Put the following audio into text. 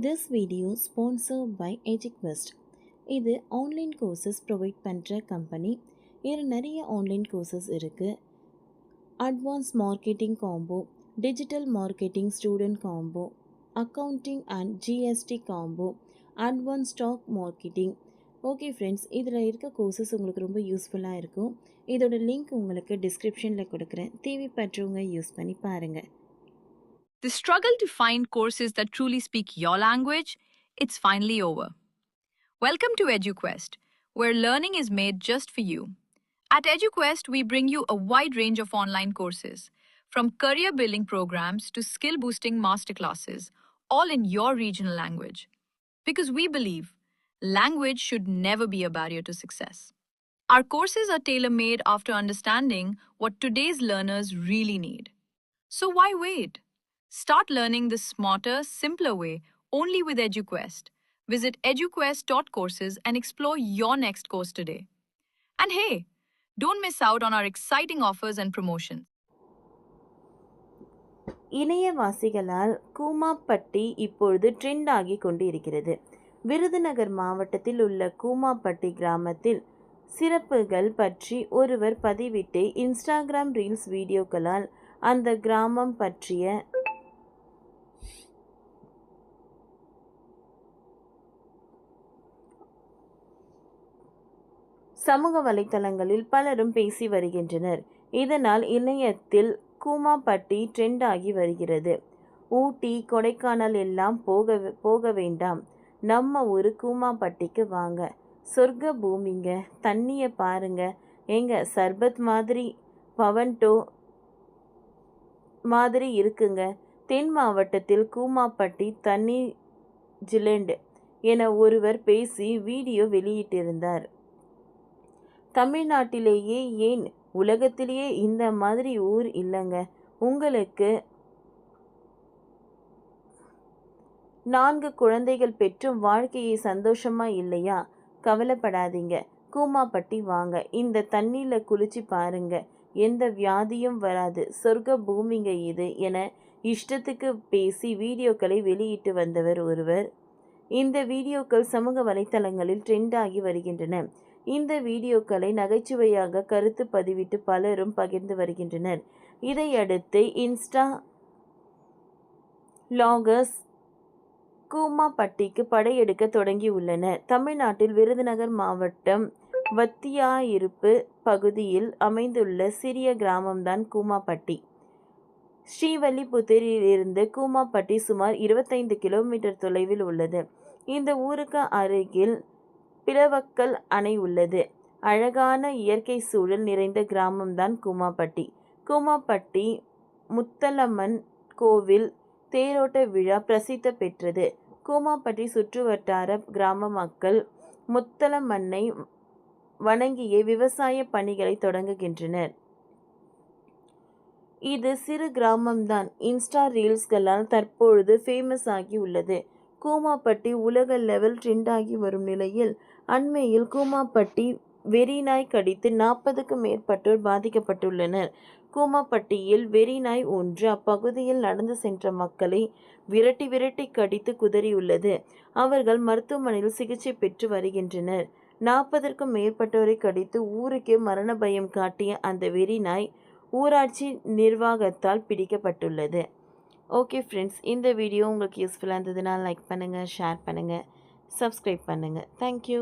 This video sponsored by EduQuest. இது online courses provide பண்ணுற company. இதில் நிறைய ஆன்லைன் கோர்சஸ் இருக்குது. Advance marketing combo, digital marketing student combo, accounting and GST combo, advance stock marketing. Okay friends, இதில் இருக்க courses உங்களுக்கு ரொம்ப யூஸ்ஃபுல்லாக இருக்கும். இதோட லிங்க் உங்களுக்கு டிஸ்கிரிப்ஷனில் கொடுக்குறேன். தேவைப்பட்டவங்க யூஸ் பண்ணி பாருங்கள். The struggle to find courses that truly speak your language, it's finally over. Welcome to EduQuest, where learning is made just for you. At EduQuest, we bring you a wide range of online courses, from career building programs to skill boosting masterclasses, all in your regional language. Because we believe language should never be a barrier to success. Our courses are tailor made after understanding what today's learners really need. So why wait? Start learning the smarter, simpler way only with EduQuest. Visit eduquest.courses and explore your next course today. And hey, don't miss out on our exciting offers and promotions. இணையவாசிகளால் Koomapatti இப்பொழுது trend ஆகி கொண்டு இருக்கிறது. விருதுநகர் மாவட்டத்தில் உள்ள கூமாப்பட்டி கிராமத்தில் சிறப்புகள் பற்றி ஒருவர் பதிவிட்டு இன்ஸ்டாகிராம் ரீல்ஸ் வீடியோக்களால் அந்த கிராமம் பற்றிய சமூக வலைத்தளங்களில் பலரும் பேசி வருகின்றனர். இதனால் இணையத்தில் கூமாப்பட்டி ட்ரெண்ட் ஆகி வருகிறது. ஊட்டி, கொடைக்கானல் எல்லாம் போக வேண்டாம், நம்ம ஊர் கூமாப்பட்டிக்கு வாங்க, சொர்க்க பூமிங்க, தண்ணியை பாருங்க, எங்க சர்பத் மாதிரி பவன்டோ மாதிரி இருக்குங்க. தென் மாவட்டத்தில் கூமாப்பட்டி தண்ணி ஜிலெண்ட் என ஒருவர் பேசி வீடியோ வெளியிட்டிருந்தார். தமிழ்நாட்டிலேயே ஏன் உலகத்திலேயே இந்த மாதிரி ஊர் இல்லைங்க. உங்களுக்கு 4 குழந்தைகள் பெற்றும் வாழ்க்கையை சந்தோஷமா இல்லையா? கவலைப்படாதீங்க, கூமாப்பட்டி வாங்க, இந்த தண்ணியில் குளிச்சு பாருங்க, எந்த வியாதியும் வராது, சொர்க்க பூமிங்க இது என இஷ்டத்துக்கு பேசி வீடியோக்களை வெளியிட்டு வந்தவர் ஒருவர். இந்த வீடியோக்கள் சமூக வலைத்தளங்களில் ட்ரெண்ட் ஆகி வருகின்றன. இந்த வீடியோக்களை நகைச்சுவையாக கருத்து பதிவிட்டு பலரும் பகிர்ந்து வருகின்றனர். இதையடுத்து இன்ஸ்டா லாகர்ஸ் கூமாப்பட்டிக்கு படையெடுக்க தொடங்கியுள்ளனர். தமிழ்நாட்டில் விருதுநகர் மாவட்டம் வத்தியாயிருப்பு பகுதியில் அமைந்துள்ள சிறிய கிராமம்தான் கூமாப்பட்டி. ஸ்ரீவல்லிபுத்தூரிலிருந்து கூமாப்பட்டி சுமார் 25 கிலோமீட்டர் தொலைவில் உள்ளது. இந்த ஊருக்கு அருகில் பிளவக்கல் அணை உள்ளது. அழகான இயற்கை சூழல் நிறைந்த கிராமம்தான் கூமாப்பட்டி. கூமாப்பட்டி முத்தலம்மன் கோவில் தேரோட்ட விழா பிரசித்தி பெற்றது. கூமாப்பட்டி சுற்றுவட்டார கிராம மக்கள் முத்தலம்மனை வணங்கிய விவசாய பணிகளை தொடங்குகின்றனர். இது சிறு கிராமம்தான். இன்ஸ்டா ரீல்ஸ்களால் தற்பொழுது ஃபேமஸ் ஆகி உள்ளது. கூமாப்பட்டி உலக லெவல் ட்ரெண்ட் ஆகி வரும் நிலையில் அண்மையில் கூமாப்பட்டி வெறிநாய் கடித்து 40க்கும் மேற்பட்டோர் பாதிக்கப்பட்டுள்ளனர். கூமாப்பட்டியில் வெறிநாய் ஒன்று அப்பகுதியில் நடந்து சென்ற மக்களை விரட்டி கடித்து குதறியுள்ளது. அவர்கள் மருத்துவமனையில் சிகிச்சை பெற்று வருகின்றனர். 40க்கும் மேற்பட்டோரை கடித்து ஊருக்கே மரண பயம் காட்டிய அந்த வெறிநாய் ஊராட்சி நிர்வாகத்தால் பிடிக்கப்பட்டுள்ளது. ஓகே ஃப்ரெண்ட்ஸ், இந்த வீடியோ உங்களுக்கு யூஸ்ஃபுல்லாக இருந்ததுன்னா லைக் பண்ணுங்கள், ஷேர் பண்ணுங்கள், சப்ஸ்கிரைப் பண்ணுங்கள். தேங்க்யூ.